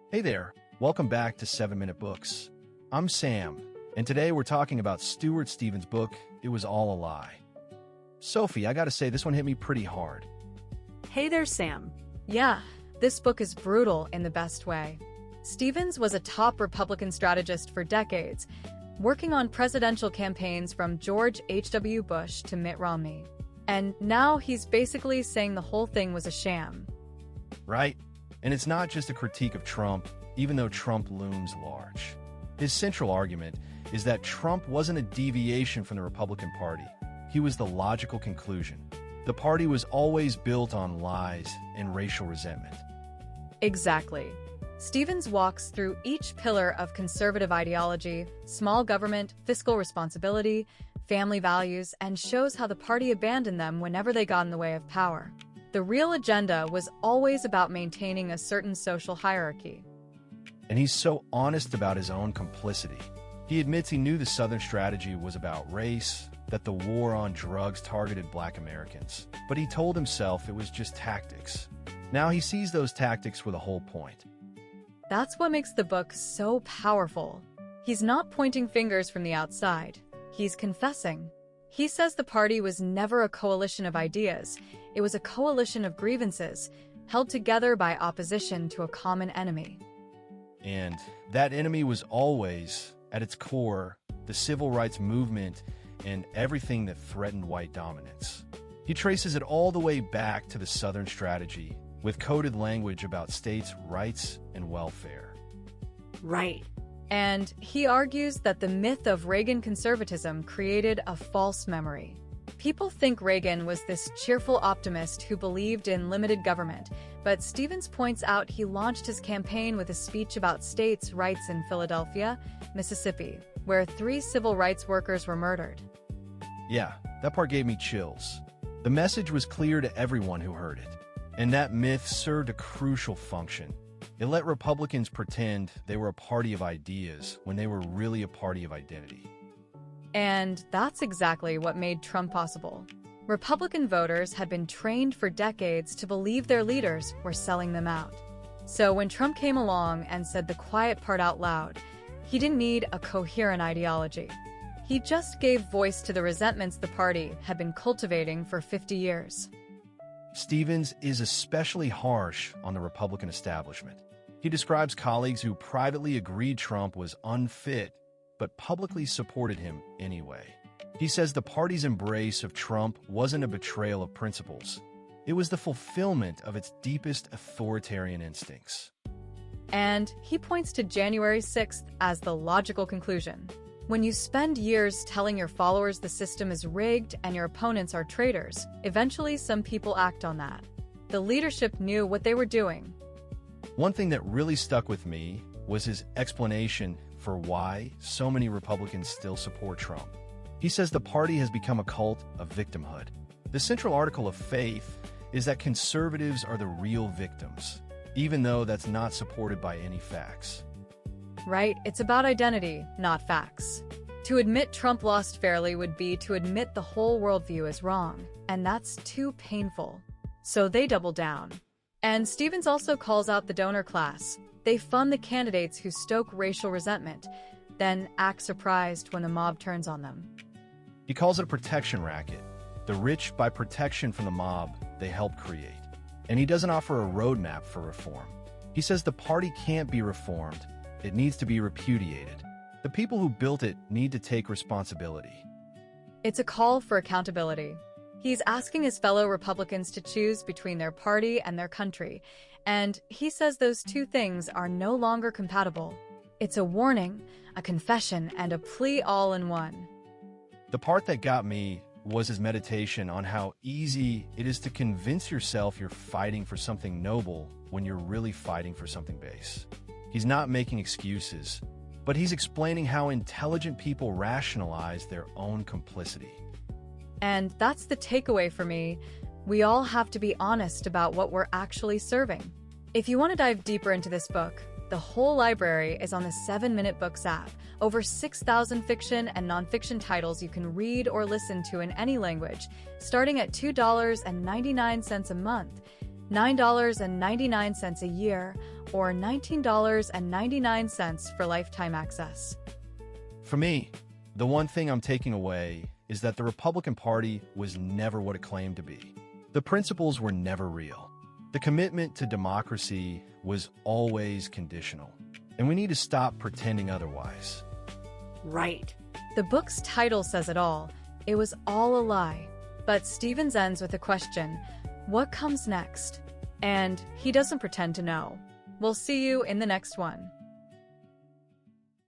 Hey there, welcome back to 7-Minute Books. I'm Sam, and today we're talking about Stuart Stevens' book, It Was All a Lie. Sophie, I gotta say, this one hit me pretty hard. Hey there, Sam. Yeah, this book is brutal in the best way. Stevens was a top Republican strategist for decades, working on presidential campaigns from George H.W. Bush to Mitt Romney. And now he's basically saying the whole thing was a sham. Right? And it's not just a critique of Trump, even though Trump looms large. His central argument is that Trump wasn't a deviation from the Republican Party. He was the logical conclusion. The party was always built on lies and racial resentment. Exactly. Stevens walks through each pillar of conservative ideology, small government, fiscal responsibility, family values, and shows how the party abandoned them whenever they got in the way of power. The real agenda was always about maintaining a certain social hierarchy. And he's so honest about his own complicity. He admits he knew the Southern strategy was about race, that the war on drugs targeted Black Americans, but he told himself it was just tactics. Now he sees those tactics were the whole point. That's what makes the book so powerful. He's not pointing fingers from the outside. He's confessing. He says the party was never a coalition of ideas. It was a coalition of grievances, held together by opposition to a common enemy. And that enemy was always, at its core, the civil rights movement and everything that threatened white dominance. He traces it all the way back to the Southern strategy, with coded language about states' rights and welfare. Right. And he argues that the myth of Reagan conservatism created a false memory. People think Reagan was this cheerful optimist who believed in limited government, but Stevens points out he launched his campaign with a speech about states' rights in Philadelphia, Mississippi, where 3 civil rights workers were murdered. Yeah, that part gave me chills. The message was clear to everyone who heard it, and that myth served a crucial function. It let Republicans pretend they were a party of ideas when they were really a party of identity. And that's exactly what made Trump possible. Republican voters had been trained for decades to believe their leaders were selling them out. So when Trump came along and said the quiet part out loud, he didn't need a coherent ideology. He just gave voice to the resentments the party had been cultivating for 50 years. Stevens is especially harsh on the Republican establishment. He describes colleagues who privately agreed Trump was unfit, but publicly supported him anyway. He says the party's embrace of Trump wasn't a betrayal of principles. It was the fulfillment of its deepest authoritarian instincts. And he points to January 6th as the logical conclusion. When you spend years telling your followers the system is rigged and your opponents are traitors, eventually some people act on that. The leadership knew what they were doing. One thing that really stuck with me was his explanation for why so many Republicans still support Trump. He says the party has become a cult of victimhood. The central article of faith is that conservatives are the real victims, even though that's not supported by any facts. Right, it's about identity, not facts. To admit Trump lost fairly would be to admit the whole worldview is wrong, and that's too painful. So they double down. And Stevens also calls out the donor class. They fund the candidates who stoke racial resentment, then act surprised when the mob turns on them. He calls it a protection racket. The rich buy protection from the mob they help create. And he doesn't offer a roadmap for reform. He says the party can't be reformed. It needs to be repudiated. The people who built it need to take responsibility. It's a call for accountability. He's asking his fellow Republicans to choose between their party and their country, and he says those two things are no longer compatible. It's a warning, a confession, and a plea all in one. The part that got me was his meditation on how easy it is to convince yourself you're fighting for something noble when you're really fighting for something base. He's not making excuses, but he's explaining how intelligent people rationalize their own complicity. And that's the takeaway for me. We all have to be honest about what we're actually serving. If you want to dive deeper into this book, the whole library is on the 7-Minute Books app. Over 6,000 fiction and nonfiction titles you can read or listen to in any language, starting at $2.99 a month. $9.99 a year, or $19.99 for lifetime access. For me, the one thing I'm taking away is that the Republican Party was never what it claimed to be. The principles were never real. The commitment to democracy was always conditional, and we need to stop pretending otherwise. Right. The book's title says it all. It was all a lie. But Stevens ends with a question: what comes next? And he doesn't pretend to know. We'll see you in the next one.